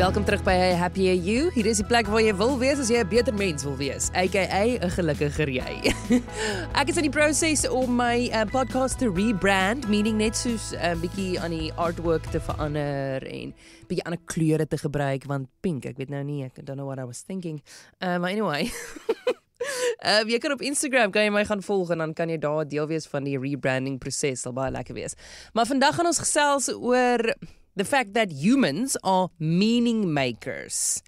Welkom terug by Happy You. Hier is die plek waar jy wil wees as jy 'n beter mens wil wees, aka 'n gelukkiger jy. Ek is in die proses om my podcast te rebrand, meaning net soos 'n bietjie aan die artwork te verander en bietjie ander kleure te gebruik, want pink, ek weet nou nie, I don't know what I was thinking. Maar anyway, jy kan op Instagram, kan jy my gaan volg en dan kan jy daar deel wees van die rebranding proses, sal baie lekker wees. Maar vandag gaan ons gesels oor the fact that humans are meaning makers.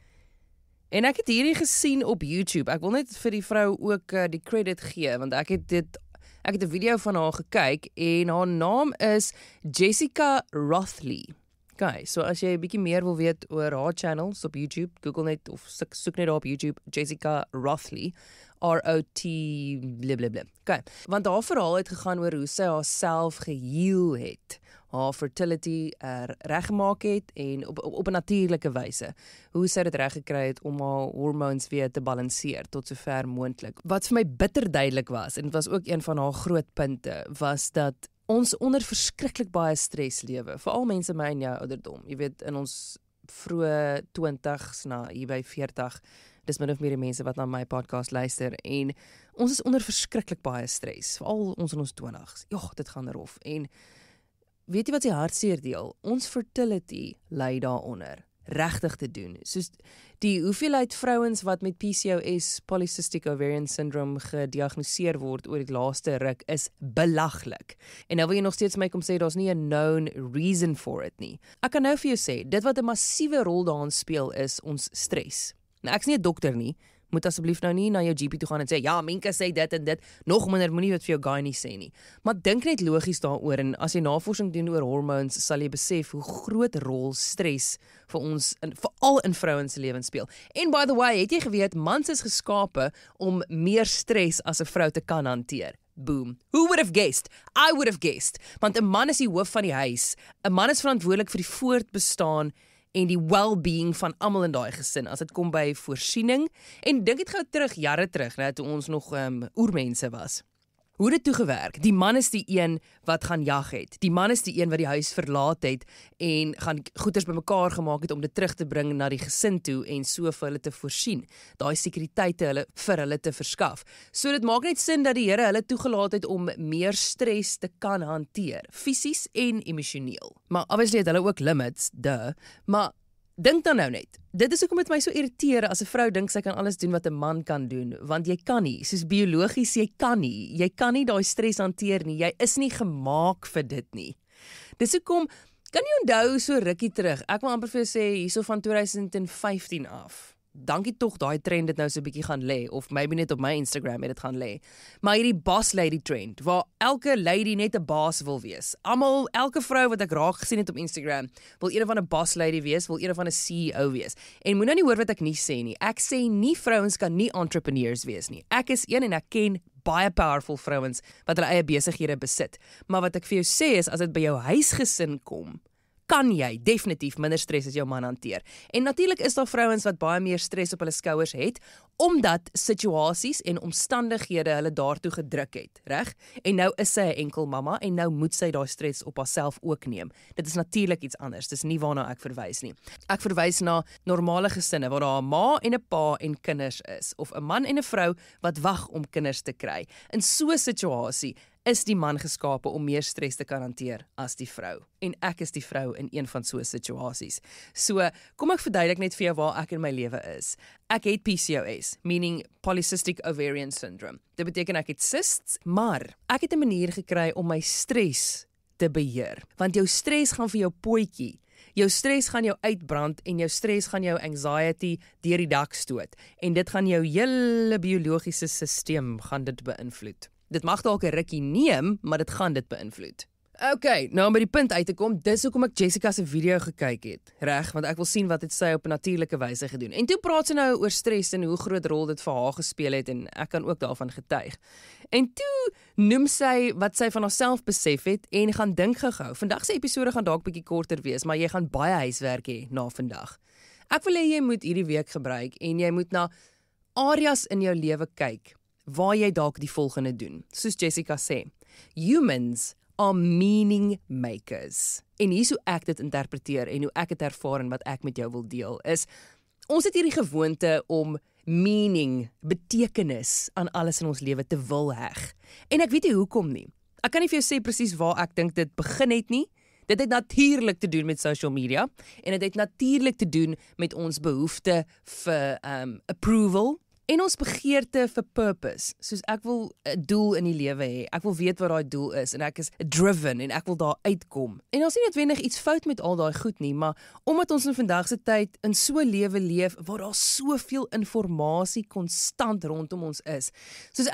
En ek het hierdie gesien op YouTube. Ek wil net vir die vrou ook die credit gee, want ek het 'n video van haar gekyk en haar naam is Jessica Rothley. Okay, so as jy 'n bietjie meer wil weet oor haar channels op YouTube, Google net of soek net daar op YouTube Jessica Rothley, R-O-T blablabla. Okay, want haar verhaal het gegaan oor hoe sy haarself geheel het, haar fertility reggemaak het en op 'n natuurlike wyse. Hoe sy dit reg gekry het om haar hormoons weer te balanseer tot sover moontlik. Wat vir my bitter duidelik was, en dit was ook een van haar groot punte, was dat ons onder verskriklik baie stres lewe, veral mense my en jou ouderdom. Jy weet, in ons vroeë 20s na hier by 40, dis min of meer die mense wat na my podcast luister, en ons is onder verskriklik baie stres, veral ons in ons 20s. Joh, dit gaan rof. En weet jy wat die hartseer deel? Ons fertility lei daaronder, regtig te doen. Soos die hoeveelheid vrouens wat met PCOS, Polycystic Ovarian Syndrome, gediagnoseer word oor die laaste ruk is belaglik. En nou wil jy nog steeds my kom sê, daar's nie 'n known reason for it nie. Ek kan nou vir jou sê, dit wat 'n massiewe rol daarin speel is ons stres. Nou ek's nie 'n dokter nie, moet asseblief nou nie na jou GP toe gaan en sê, ja, Minka sê dit en dit, nog minder moenie wat vir jou gynae sê nie. Maar dink net logies daaroor, en as jy navorsing doen oor hormones, sal jy besef hoe groot rol stres vir ons, veral in vrouens se lewens speel. En by the way, het jy geweet, mans is geskape om meer stres as 'n vrou te kan hanteer. Boom. Who would have guessed? I would have guessed. Want 'n man is die hoof van die huis. 'n Man is verantwoordelik vir die voortbestaan en die well-being van almal in daai gesin, as dit kom by voorsiening. En dink dit gou terug, jare terug, nou, toe ons nog oermense was. Hoe het dit toegewerk? Die man is die een wat gaan jag het. Die man is die een wat die huis verlaat het en gaan goeders bymekaar gemaak het om dit terug te bring na die gesin toe en so vir hulle te voorsien. Daai sekuriteite vir hulle te verskaf. So dit maak net sin dat die Here hulle toegelaat het om meer stres te kan hanteer, fisies en emosioneel. Maar obviously het hulle ook limits, maar dink dan nou net, dit is hoekom dit my so irriteer as 'n vrou dink sy kan alles doen wat 'n man kan doen, want jy kan nie, soos biologies, jy kan nie daai stres hanteer nie, jy is nie gemaak vir dit nie. Dis hoekom, kan jy onthou so rukkie terug, ek wil amper vir jou sê, hierso van 2015 af, dankie tog daai trend dit nou so 'n bietjie gaan lê, of maybe net op my Instagram het dit gaan lê, maar hierdie boss lady trend, waar elke lady net 'n baas wil wees. Elke vrou wat ek raak gesien het op Instagram, wil een van 'n boss lady wees, wil een van 'n CEO wees. En moet nou nie hoor wat ek nie sê nie. Ek sê nie vrouens kan nie entrepreneurs wees nie. Ek is een en ek ken baie powerful vrouens wat hulle eie besighede besit. Maar wat ek vir jou sê is, as dit by jou huisgesin kom, kan jy definitief minder stres as jou man hanteer. En natuurlik is daar vrouens wat baie meer stres op hulle skouers het, omdat situasies en omstandighede hulle daartoe gedruk het, reg? En nou is sy 'n enkel mamma en nou moet sy daai stres op haarself ook neem. Dit is natuurlik iets anders, dis nie waarna ek verwys nie. Ek verwys na normale gesinne waar daar 'n ma en 'n pa en kinders is, of 'n man en 'n vrou wat wag om kinders te kry. In so 'n situasie is die man geskape om meer stres te kan hanteer as die vrou. En ek is die vrou in een van so situasies. So, kom ek verduidelik net vir jou waar ek in my lewe is. Ek het PCOS, meaning Polycystic Ovarian Syndrome. Dit beteken ek het cysts, maar ek het 'n manier gekry om my stres te beheer. Want jou stres gaan vir jou potjie. Jou stres gaan jou uitbrand en jou stres gaan jou anxiety deur die dak stoot. En dit gaan jou hele biologiese stelsel gaan dit beïnvloed. Dit mag dalk 'n rukkie neem, maar dit gaan dit beïnvloed. Okay, nou om by die punt uit te kom, dis hoekom ek Jessica se video gekyk het, reg? Want ek wil sien wat het sy op 'n natuurlike wyse gedoen. En toe praat sy nou oor stres en hoe groot rol dit vir haar gespeel het en ek kan ook daarvan getuig. En toe noem sy wat sy van haarself besef het en gaan dink gehou. Vandag se episode gaan dalk bietjie korter wees, maar jy gaan baie huiswerk hê na vandag. Ek wil hê jy moet hierdie week gebruik en jy moet na areas in jou lewe kyk waar jy dalk die volgende doen. Soos Jessica sê, humans are meaning makers. En hier is hoe ek dit interpreteer en hoe ek het ervaar en wat ek met jou wil deel is, ons het hierdie gewoonte om meaning, betekenis aan alles in ons lewe te wil heg. En ek weet nie hoekom nie. Ek kan nie vir jou sê presies waar ek dink dit begin het nie. Dit het natuurlik te doen met social media en dit het natuurlik te doen met ons behoefte vir approval en ons begeerte vir purpose. Soos ek wil 'n doel in die lewe hê. Ek wil weet wat daai doel is en ek is driven en ek wil daar uitkom. En ons is nie noodwendig iets fout met al daai goed nie, maar omdat ons in vandag se tyd in so 'n lewe leef waar daar soveel inligting konstant rondom ons is. Soos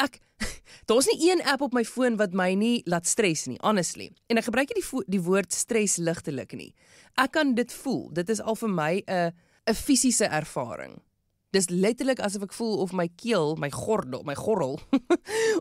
daar's nie een app op my foon wat my nie laat stres nie, honestly. En ek gebruik nie die woord stres ligtelik nie. Ek kan dit voel. Dit is al vir my 'n fisiese ervaring. Dis letterlik asof ek voel of my keel, my gorrel,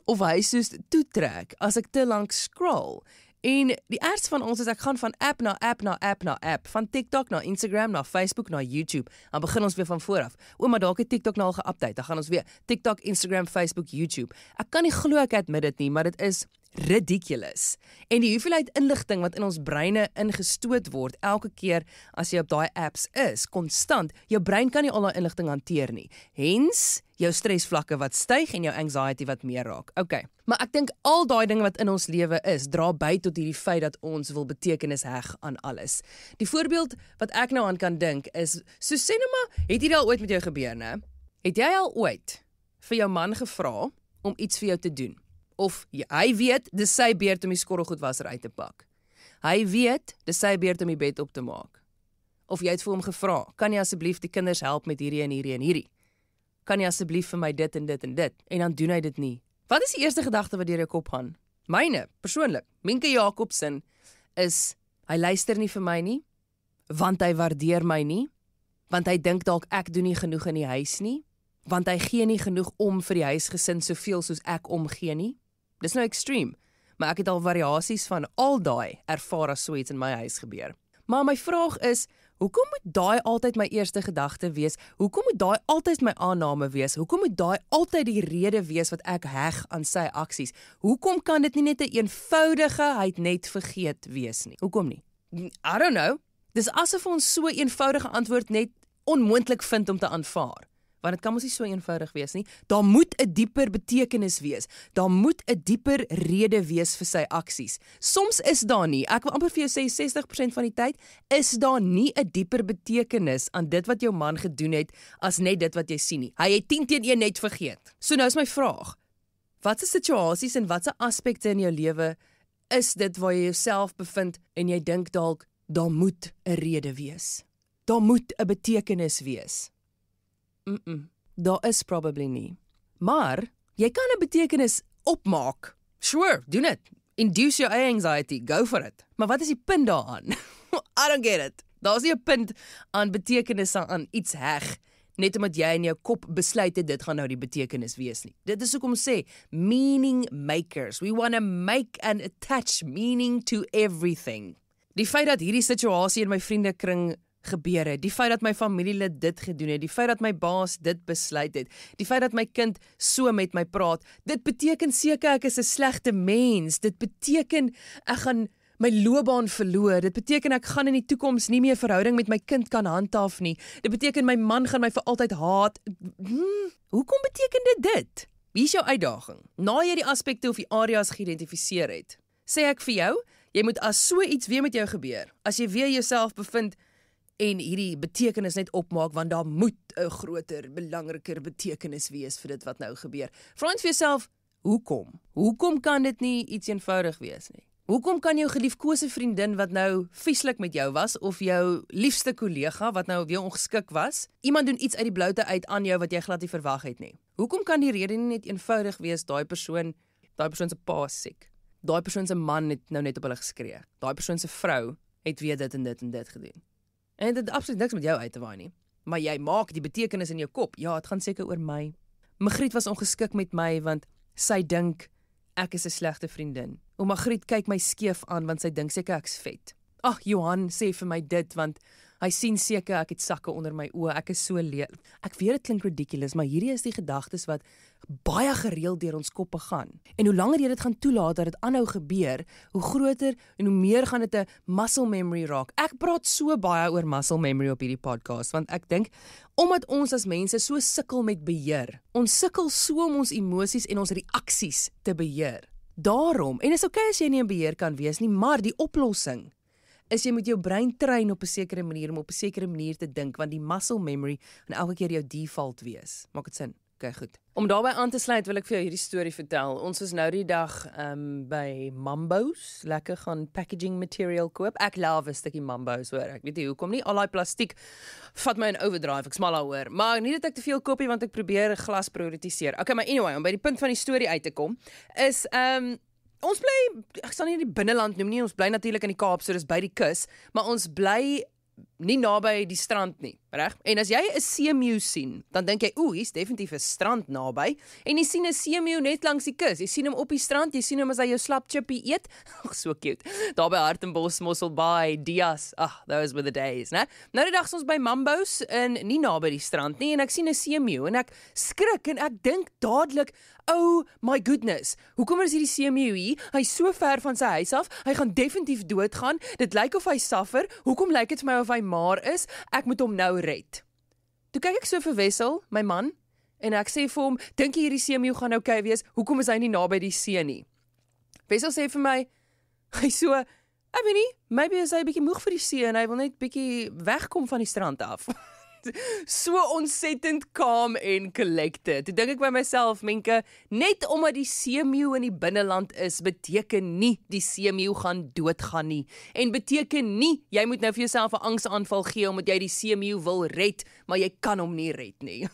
of hy soos toetrek as ek te lank scroll. En die ergste van ons is ek gaan van app na app na app na app, van TikTok na Instagram na Facebook na YouTube. Dan begin ons weer van voor af. Maar dalk het TikTok nou al geupdate. Dan gaan ons weer TikTok, Instagram, Facebook, YouTube. Ek kan nie glo ek admit dit nie, maar dit is ridiculous. En die hoeveelheid inligting wat in ons breine ingestoot word elke keer as jy op daai apps is, konstant, jou brein kan nie al daai inligting hanteer nie. Hence, jou stresvlakke wat styg en jou anxiety wat meer raak. Okay, maar ek dink al daai dinge wat in ons lewe is, dra by tot hierdie feit dat ons wil betekenis heg aan alles. Die voorbeeld wat ek nou aan kan dink is, so sê nou maar, het hierdie al ooit met jou gebeur, né? Het jy al ooit vir jou man gevra om iets vir jou te doen? Of hy weet, dis sy beurt om die skorrelgoedwasser uit te pak. Hy weet, dis sy beurt om die bed op te maak. Of jy het vir hom gevra, kan jy asseblief die kinders help met hierdie en hierdie en hierdie? Kan jy asseblief vir my dit en dit en dit? En dan doen hy dit nie. Wat is die eerste gedagte wat deur jou kop gaan? Myne, persoonlik, Minke Jacobsen, is, hy luister nie vir my nie, want hy waardeer my nie, want hy dink dalk ek doen nie genoeg in die huis nie, want hy gee nie genoeg om vir die huisgesin soveel soos ek omgee nie. Dis nou extreme, maar ek het al variasies van al daai ervaar as so iets in my huis gebeur. Maar my vraag is, hoekom moet daai altyd my eerste gedagte wees? Hoekom moet daai altyd my aanname wees? Hoekom moet daai altyd die rede wees wat ek heg aan sy aksies? Hoekom kan dit nie net 'n eenvoudige, hy het net vergeet wees nie? Hoekom nie? I don't know. Dis asof ons so 'n eenvoudige antwoord net onmoontlik vind om te aanvaar. Want dit kan mos nie so eenvoudig wees nie. Daar moet 'n dieper betekenis wees. Daar moet 'n dieper rede wees vir sy aksies. Soms is daar nie. Ek wil amper vir jou sê 60% van die tyd is daar nie 'n dieper betekenis aan dit wat jou man gedoen het as net dit wat jy sien nie. Hy het 10-1 net vergeet. So nou is my vraag. Watse situasies en watse aspekte in jou lewe is dit waar jy jouself bevind en jy dink dalk daar moet 'n rede wees. Daar moet 'n betekenis wees. Daar is probably nie. Maar, jy kan 'n betekenis opmaak. Sure, doen dit. Induce your anxiety, go for it. Maar wat is die punt daaraan? I don't get it. Daar is nie 'n punt aan betekenis aan iets heg, net omdat jy in jou kop besluit het dit gaan nou die betekenis wees nie. Dit is hoekom sê, meaning makers. We want to make and attach meaning to everything. Die feit dat hierdie situasie in my vriendekring gebeur het, die feit dat my familielid dit gedoen het, die feit dat my baas dit besluit het, die feit dat my kind so met my praat, dit beteken seker ek is 'n slegte mens, dit beteken ek gaan my loopbaan verloor, dit beteken ek gaan in die toekoms nie meer 'n verhouding met my kind kan handhaaf nie, dit beteken my man gaan my vir altyd haat. Hoekom beteken dit? Wie is jou uitdaging? Na jy die aspekte of die areas geïdentifiseer het, sê ek vir jou, jy moet as so iets weer met jou gebeur, as jy weer jouself bevind en hierdie betekenis net opmaak, want daar moet 'n groter, belangriker betekenis wees vir dit wat nou gebeur. Vra net vir jouself, hoekom? Hoekom kan dit nie iets eenvoudig wees nie? Hoekom kan jou geliefkose vriendin wat nou vieslik met jou was, of jou liefste kollega wat nou weer ongeskik was, iemand doen iets uit die bloute uit aan jou wat jy glad nie verwag het nie? Hoekom kan die rede nie net eenvoudig wees, daai persoon se pa is siek? Daai persoon se man het nou net op hulle geskree. Daai persoon se vrou het weer dit en dit en dit gedoen. En dit het absoluut niks met jou uit te waai nie. Maar jy maak die betekenis in jou kop. Ja, het gaan seker oor my. Magriet was ongeskik met my, want sy dink ek is 'n slegte vriendin. Magriet kyk my skeef aan, want sy dink seker ek's vet. Ag, Johan sê vir my dit, want Hy sien seker ek het sakke onder my oë, ek is so Ek weet dit klink ridiculous, maar hierdie is die gedagtes wat baie gereeld deur ons koppe gaan. En hoe langer jy dit gaan toelaat dat dit aanhou gebeur, hoe groter en hoe meer gaan dit 'n muscle memory raak. Ek praat so baie oor muscle memory op hierdie podcast, want ek dink, omdat ons as mense so sukkel met beheer, ons sukkel so om ons emosies en ons reaksies te beheer. Daarom, en is okay as jy nie in beheer kan wees nie, maar die oplossing is jy moet jou brein train op 'n sekere manier om op 'n sekere manier te dink, want die muscle memory gaan elke keer jou default wees. Maak dit sin? Okay, goed. Om daarbey aan te sluit wil ek vir jou hierdie storie vertel. Ons is nou die dag by Mambo's, lekker gaan packaging material koop. Ek love 'n stukkie Mambo's, hoor. Ek weet nie hoekom nie, al daai plastiek vat my in overdrive, ek smal daaroor. Maar nie dat ek te veel koop nie, want ek probeer glas prioritiseer. Okay, maar anyway, om by die punt van die storie uit te kom, is ons bly, ek sal nie die binneland noem nie, ons bly natuurlik in die Kaap, so dis by die kus, maar ons bly nie naby die strand nie, reg? En as jy 'n seemeeu sien, dan dink jy, hier's definitief 'n strand naby, en jy sien 'n seemeeu net langs die kus. Jy sien hom op die strand, jy sien hom as hy jou slap chippy eet. So cute. Daar by Hartenbos, Mosselbaai, Dias. Those were the days, né? Nou die dag is ons by Mambo's en nie naby die strand nie, en ek sien 'n seemeeu en ek skrik en ek dink dadelik, oh my goodness, hoekom is hierdie seemeeu hier? Hy's so ver van sy huis af, hy gaan definitief doodgaan. Dit lyk of hy suffer. Hoekom lyk dit vir my of hy maar is? Ek moet hom nou red. Toe kyk ek so vir Wessel, my man, en ek sê vir hom, dink jy hierdie seemeeu gaan okay wees? Hoekom is hy nie naby die see nie? Wessel sê vir my, hy so, ek weet nie, maybe is hy bietjie moeg vir die see en hy wil net bietjie wegkom van die strand af. So ontsettend calm en collected. Toe dink ek by myself, Menke, net omdat die seemeeu in die binneland is, beteken nie die seemeeu gaan doodgaan nie. En beteken nie, jy moet nou vir jouself 'n angsaanval gee omdat jy die seemeeu wil red, maar jy kan hom nie red nie.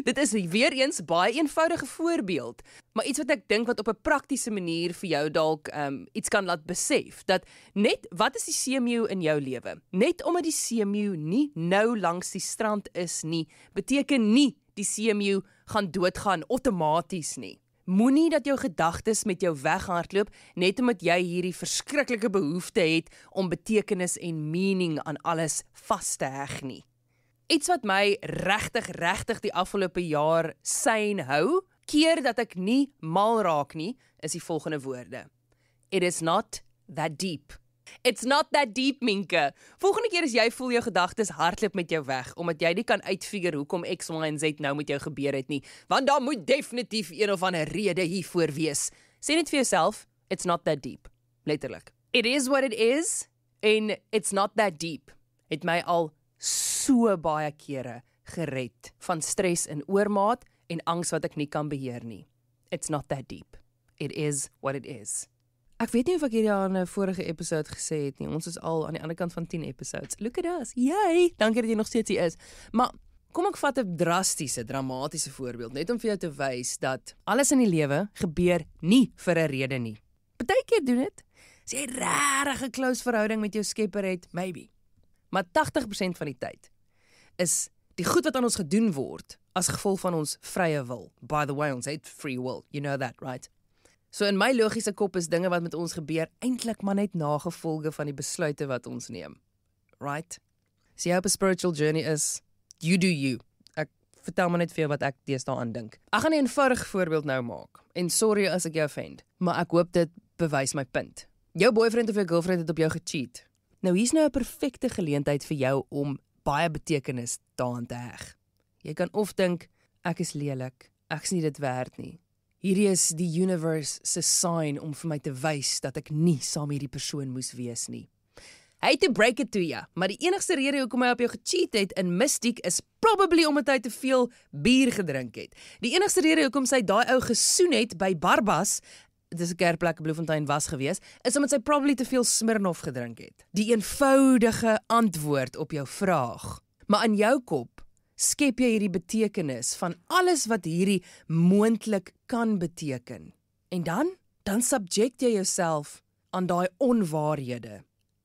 Dit is weer eens baie eenvoudige voorbeeld, maar iets wat ek dink wat op 'n praktiese manier vir jou dalk iets kan laat besef, dat net, wat is die seemeeu in jou lewe? Net omdat die seemeeu nie nou langs die strand is nie, beteken nie die seemeeu gaan doodgaan outomaties nie. Moenie dat jou gedagtes met jou weghardloop, net omdat jy hierdie verskriklike behoefte het om betekenis en meaning aan alles vas te heg nie. Iets wat my regtig die afgelope jaar sane hou, keer dat ek nie mal raak nie, is die volgende woorde. It is not that deep. It's not that deep, Minke. Volgende keer as jy voel jou gedagtes hardloop met jou weg, omdat jy nie kan uitfigure hoekom X, Y en Z nou met jou gebeur het nie, want daar moet definitief een of ander rede hiervoor wees. Sê net vir jouself, it's not that deep. Letterlik. It is what it is, en it's not that deep. Het my al so baie kere gered van stres en oormaat en angs wat ek nie kan beheer nie. It's not that deep. It is what it is. Ek weet nie of ek hierdie aan 'n vorige episode gesê het nie. Ons is al aan die ander kant van 10 episodes. Look at us. Yay! Dankie dat jy nog steeds hier is. Maar kom ek vat 'n dramatiese voorbeeld, net om vir jou te wys dat alles in die lewe gebeur nie vir 'n rede nie. Partykeer doen dit. As jy regtig 'n close verhouding met jou Skepper het, maybe. Maar 80% van die tyd is die goed wat aan ons gedoen word as gevolg van ons vrye wil. By the way, ons het free will. You know that, right? So in my logiese kop is dinge wat met ons gebeur eintlik maar net nagevolge van die besluite wat ons neem. Right? As jy op 'n spiritual journey is, you do you. Ek vertel maar net vir jou wat ek deesdae aan dink. Ek gaan 'n eenvoudige voorbeeld nou maak. En sorry as ek jou offend, maar ek hoop dit bewys my punt. Jou boyfriend of jou girlfriend het op jou gecheat. Nou hier's nou 'n perfekte geleentheid vir jou om baie betekenis daaraan te heg. Jy kan of dink, ek is lelik, ek is nie dit werd nie. Hierdie is die universe se sign om vir my te wys dat ek nie saam met hierdie persoon moes wees nie. Hate to break it to you, maar die enigste rede hoekom hy op jou gecheat het in Mystiek is probably omdat hy te veel bier gedrink het. Die enigste rede hoekom sy daai ou gesoen het by Barbas, dis 'n kerkplek in Bloemfontein was gewees, is omdat sy probably te veel Smirnoff gedrink het. Die eenvoudige antwoord op jou vraag. Maar in jou kop skep jy hierdie betekenis van alles wat hierdie moontlik kan beteken. En dan subject jy jouself aan daai onwaarhede.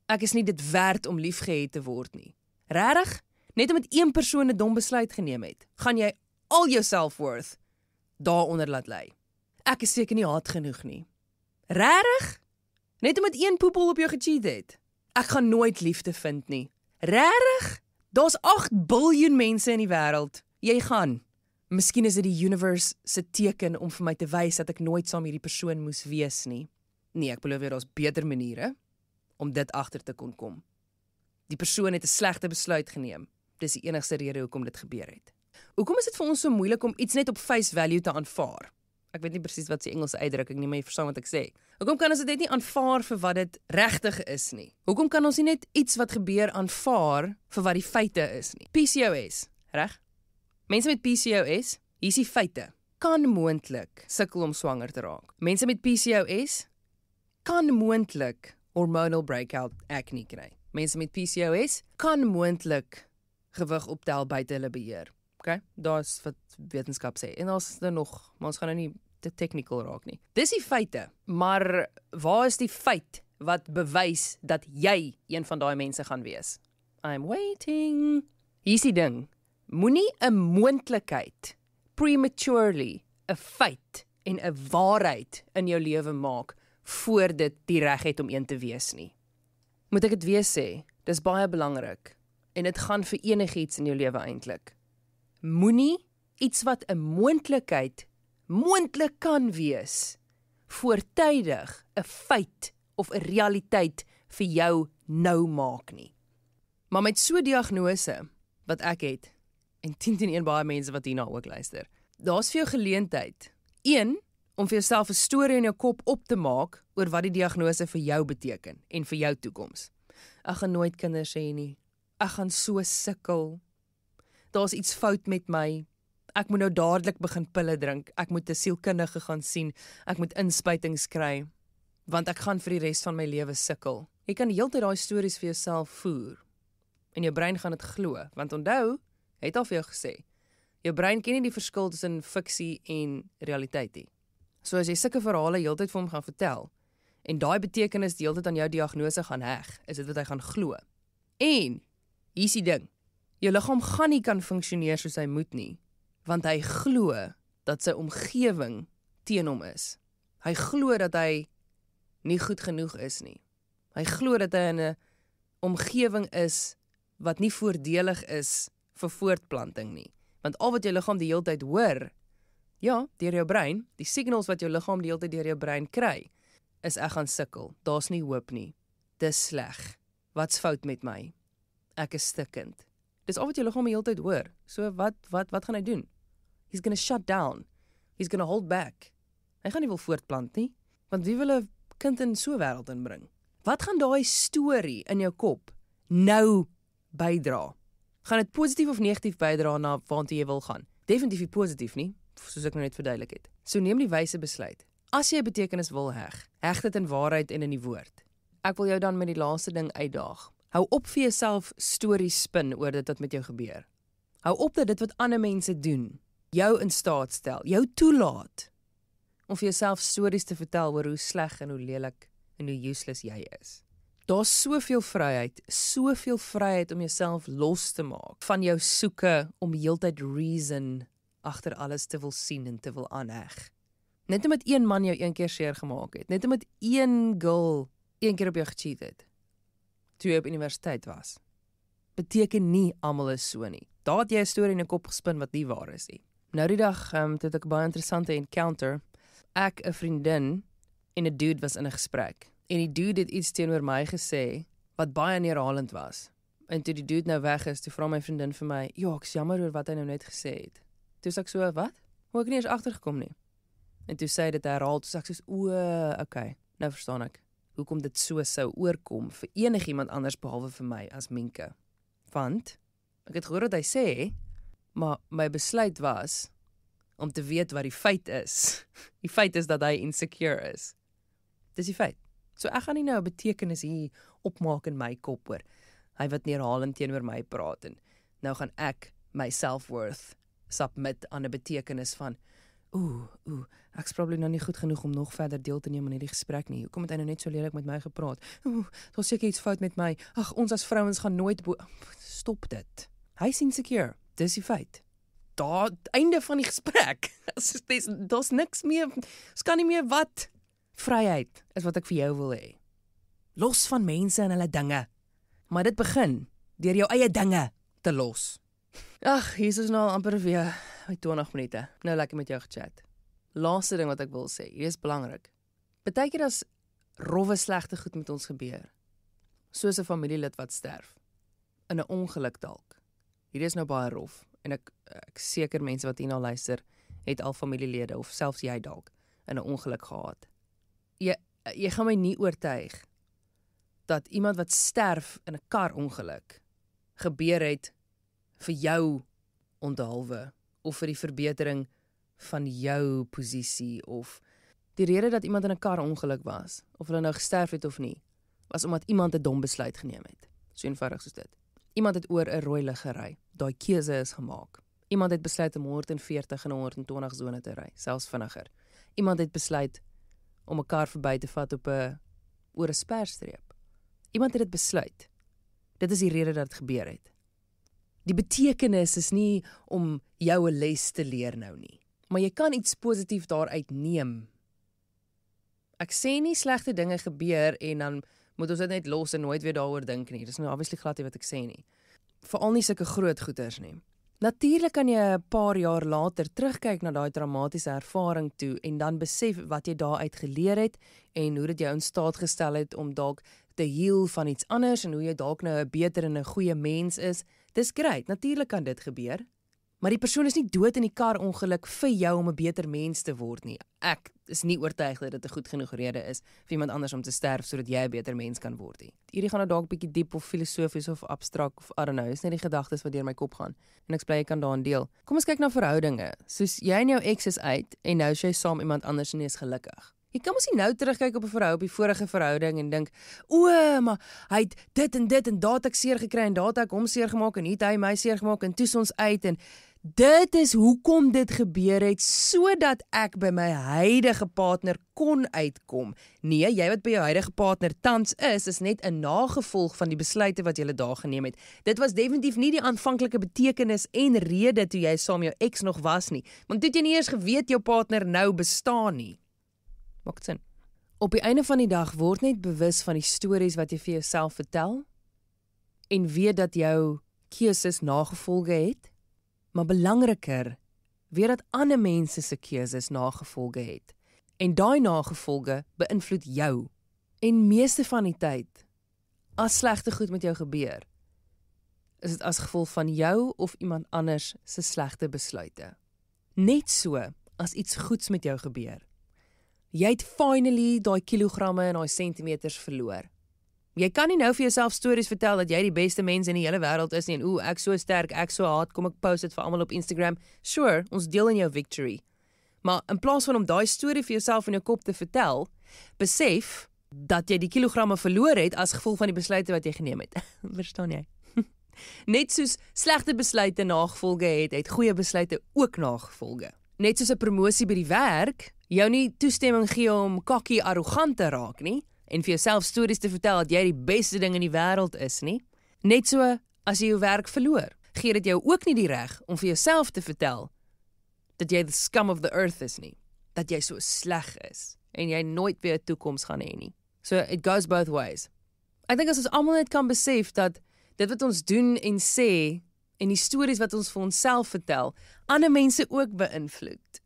Ek is nie dit werd om liefgehet te word nie. Regtig? Net omdat een persoon 'n dom besluit geneem het, gaan jy al jou self-worth daaronder laat lê. Ek is seker nie haat genoeg nie. Regtig? Net omdat een poepel op jou gecheat het. Ek gaan nooit liefde vind nie. Regtig? Daar's 8 biljoen mense in die wêreld. Jy gaan. Miskien is dit die universe se teken om vir my te wys dat ek nooit saam hierdie persoon moes wees nie. Nee, ek beloof jy, daar's beter maniere om dit agter te kon kom. Die persoon het 'n slegte besluit geneem. Dis die enigste rede hoekom dit gebeur het. Hoekom is dit vir ons so moeilik om iets net op face value te aanvaar? Ek weet nie presies wat se Engelse uitdrukking nie, maar jy verstaan wat ek sê. Hoekom kan ons dit net nie aanvaar vir wat dit regtig is nie? Hoekom kan ons nie net iets wat gebeur aanvaar vir wat die feite is nie? PCOS, reg? Mense met PCOS, hier is die feite, kan moontlik sukkel om swanger te raak. Mense met PCOS kan moontlik hormonal breakout acne kry. Mense met PCOS kan moontlik gewig optel buite hulle beheer. Okay? Daar's wat wetenskap sê. En daar's nog, maar ons gaan nou nie te technical raak nie. Dis die feite, maar waar is die feit wat bewys dat jy een van daai mense gaan wees? I'm waiting. Hier is die ding. Moenie 'n moontlikheid prematurely 'n feit en 'n waarheid in jou lewe maak voor dit die reg het om een te wees nie. Moet ek dit weer sê? Dis baie belangrik en dit gaan vir enigiets in jou lewe eintlik. Moenie iets wat 'n moontlikheid moontlik kan wees voortydig 'n feit of 'n realiteit vir jou nou maak nie. Maar met so 'n diagnose wat ek het en 10 baie mense wat hierna ook luister. Daar's vir jou geleentheid. 1 om vir jouself 'n storie in jou kop op te maak oor wat die diagnose vir jou beteken en vir jou toekoms. Ek gaan nooit kinders hê nie. Ek gaan so sukkel. Daar's iets fout met my. Ek moet nou dadelik begin pille drink. Ek moet 'n sielkundige gaan sien. Ek moet inspuitings kry, want ek gaan vir die res van my lewe sukkel. Jy kan heeltyd daai stories vir jouself voer. En jou brein gaan dit glo, want onthou, het al vir jou gesê, jou brein ken nie die verskil tussen fiksie en realiteit nie. So as jy sulke verhale heeltyd vir hom gaan vertel, en daai betekenis die heeltyd aan jou diagnose gaan heg, is dit wat hy gaan glo. En, hier is die ding, jou liggaam gaan nie kan funksioneer soos hy moet nie, want hy glo dat sy omgewing teen hom is. Hy glo dat hy nie goed genoeg is nie. Hy glo dat hy in 'n omgewing is wat nie voordelig is vir voortplanting nie. Want al wat jou liggaam die hele tyd hoor, ja, deur jou brein, die signals wat jou liggaam die hele tyd deur jou brein kry, is ek gaan sukkel, daar's nie hoop nie, dis sleg, wat's fout met my, ek is stikkend. Dis al wat jou liggaam die hele tyd hoor, so wat gaan hy doen? He's gonna shut down, he's gonna hold back. Hy gaan nie wil voortplant nie, want wie wil 'n kind in so 'n wêreld inbring? Wat gaan daai storie in jou kop nou bydra? Gaan dit positief of negatief bydra na waartoe jy wil gaan? Definitief nie positief nie, soos ek nou net verduidelik het. So neem die wyse besluit. As jy 'n betekenis wil heg dit in waarheid en in die woord. Ek wil jou dan met die laaste ding uitdaag. Hou op vir jouself stories spin oor dit wat met jou gebeur. Hou op dat dit wat ander mense doen, jou in staat stel, jou toelaat, om vir jouself stories te vertel oor hoe sleg en hoe lelik en hoe useless jy is. Daar's soveel vryheid om jouself los te maak van jou soeke om heeltyd reason agter alles te wil sien en te wil aanheg. Net omdat een man jou een keer seer gemaak het, net omdat een girl een keer op jou gecheat het, toe jy op universiteit was, beteken nie almal is so nie. Daar het jy 'n storie in jou kop gespin wat nie waar is nie. Nou die dag het ek 'n baie interessante encounter. Ek, 'n vriendin en 'n dude was in 'n gesprek. En die dude het iets teenoor my gesê wat baie neerhalend was. En toe die dude nou weg is, toe vra my vriendin vir my, "Ja, ek is jammer oor wat hy nou net gesê het." Toe sê ek so, "Wat? Hoe ek nie eens agtergekom nie." En toe sê hy dit herhaal, toe sê ek soos, "Okay, nou verstaan ek hoekom dit so sou oorkom vir enigiemand anders behalwe vir my as Minke. Want ek het gehoor wat hy sê, maar my besluit was om te weet wat die feit is. Die feit is dat hy insecure is. Dis die feit. So ek gaan nie nou 'n betekenis hier opmaak in my kop oor hy wat neerhalend teenoor my praat en nou gaan ek my self-worth submit aan 'n betekenis van ek's probably nou nie goed genoeg om nog verder deel te neem aan hierdie gesprek nie. Hoekom het hy nou net so lelik met my gepraat? Daar's seker iets fout met my. Ag, ons as vrouens gaan nooit stop dit. Hy's insecure. Dis die feit. Daar einde van die gesprek. Daar's niks meer. Ons kan nie meer wat. Vryheid is wat ek vir jou wil hê. Los van mense en hulle dinge. Maar dit begin deur jou eie dinge te los. Ag, hier is ons nou al amper weer met 20 minute. Nou lekker met jou gechat. Laaste ding wat ek wil sê, hier is belangrik. Partykeer as rowwe slegte goed met ons gebeur, soos 'n familielid wat sterf, in 'n ongeluk dalk. Hier is nou baie rof, en ek seker mense wat hierna luister, het al familielede, of selfs jy dalk, in 'n ongeluk gehad. Jy gaan my nie oortuig, dat iemand wat sterf in 'n karongeluk, gebeur het vir jou onthaalwe, of vir die verbetering van jou posisie, of die rede dat iemand in 'n karongeluk was, of hulle nou gesterf het of nie, was omdat iemand 'n dom besluit geneem het. So eenvoudig soos dit. Iemand het oor 'n rooi lig gery. Daai keuse is gemaak. Iemand het besluit om 140 en 120 sone te ry, selfs vinniger. Iemand het besluit om 'n kar verby te vat oor 'n sperstreep. Iemand het dit besluit. Dit is die rede dat dit gebeur het. Die betekenis is nie om jou 'n les te leer nou nie, maar jy kan iets positief daaruit neem. Ek sê nie slegte dinge gebeur en dan moet ons dit net los en nooit weer daaroor dink nie. Dis nou obviously glad nie wat ek sê nie. Veral nie sulke groot goeters nie. Natuurlik kan jy 'n paar jaar later terugkyk na daai traumatiese ervaring toe en dan besef wat jy daaruit geleer het en hoe dit jou in staat gestel het om dalk te heal van iets anders en hoe jy dalk nou 'n beter en 'n goeie mens is. Dis great, natuurlik kan dit gebeur. Maar die persoon is nie dood in die karongeluk vir jou om 'n beter mens te word nie. Ek is nie oortuig dat dit 'n goed genoeg rede is vir iemand anders om te sterf sodat jy 'n beter mens kan word nie. Hierdie gaan nou dalk bietjie diep of filosofies of abstrakt of I don't know, is net die gedagtes wat deur my kop gaan. En ek bly jy kan daaraan deel. Kom ons kyk na verhoudinge. Soos jy en jou ex is uit en nou is jy saam iemand anders en jy is gelukkig. Jy kan mos nie nou terugkyk op 'n verhouding, op die vorige verhouding en dink, o, maar hy het dit en daar het ek seer gekry en daar het ek hom seer gemaak en hier het hy my seer gemaak en toe is ons uit en dit is hoekom dit gebeur het, sodat ek by my huidige partner kon uitkom. Nee, jy wat by jou huidige partner tans is net 'n nagevolg van die besluite wat jy daar geneem het. Dit was definitief nie die aanvanklike betekenis en rede toe jy saam jou ex nog was nie, want toe het jy nie eers geweet jou partner nou bestaan nie. Maak sin. Op die einde van die dag word net bewus van die stories wat jy vir jouself vertel en weet dat jou keuses nagevolge het, maar belangriker, weet dat ander mense se keuses nagevolge het. En daai nagevolge beïnvloed jou. En meeste van die tyd, as slegte goed met jou gebeur, is dit as gevolg van jou of iemand anders se slegte besluite. Net so as iets goeds met jou gebeur. Jy het finally daai kilogramme en daai sentimeters verloor. Jy kan nie nou vir jouself stories vertel dat jy die beste mens in die hele wêreld is nie en ek so sterk, ek so hard, kom ek post dit vir almal op Instagram. Sure, ons deel in jou victory. Maar in plaas van om daai storie vir jouself in jou kop te vertel, besef dat jy die kilogramme verloor het as gevolg van die besluite wat jy geneem het. Verstaan jy? Net soos slegte besluite nagevolge het goeie besluite ook nagevolge. Net soos 'n promosie by die werk jou nie toestemming gee om cocky arrogant te raak nie en vir jouself stories te vertel dat jy die beste ding in die wêreld is nie. Net so as jy jou werk verloor, gee dit jou ook nie die reg om vir jouself te vertel dat jy the scum of the earth is nie, dat jy so sleg is en jy nooit weer 'n toekoms gaan hê nie. So it goes both ways. Ek dink as ons almal net kan besef dat dit wat ons doen en sê en die stories wat ons vir onsself vertel, ander mense ook beïnvloed.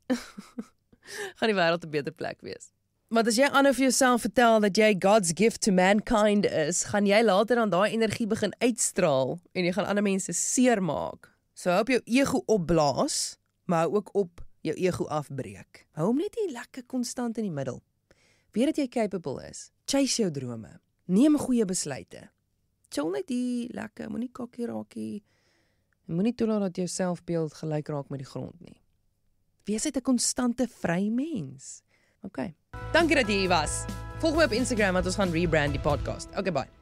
Gaan die wêreld 'n beter plek wees. Want as jy ander vir jouself vertel dat jy God's gift to mankind is, gaan jy later aan daai energie begin uitstraal en jy gaan ander mense seermaak. So hou op jou ego opblaas, maar hou ook op jou ego afbreek. Hou hom net nie lekker konstant in die middel. Weet dat jy capable is. Chase jou drome. Neem goeie besluite. Chill net die lekker, moenie kokkie raakie. Moenie toelaat dat jou selfbeeld gelyk raak met die grond nie. Wees net 'n konstante vry mens. Okay. Dankie dat jy hier was. Volg my op Instagram want ons gaan rebrand die podcast. Okay, bye.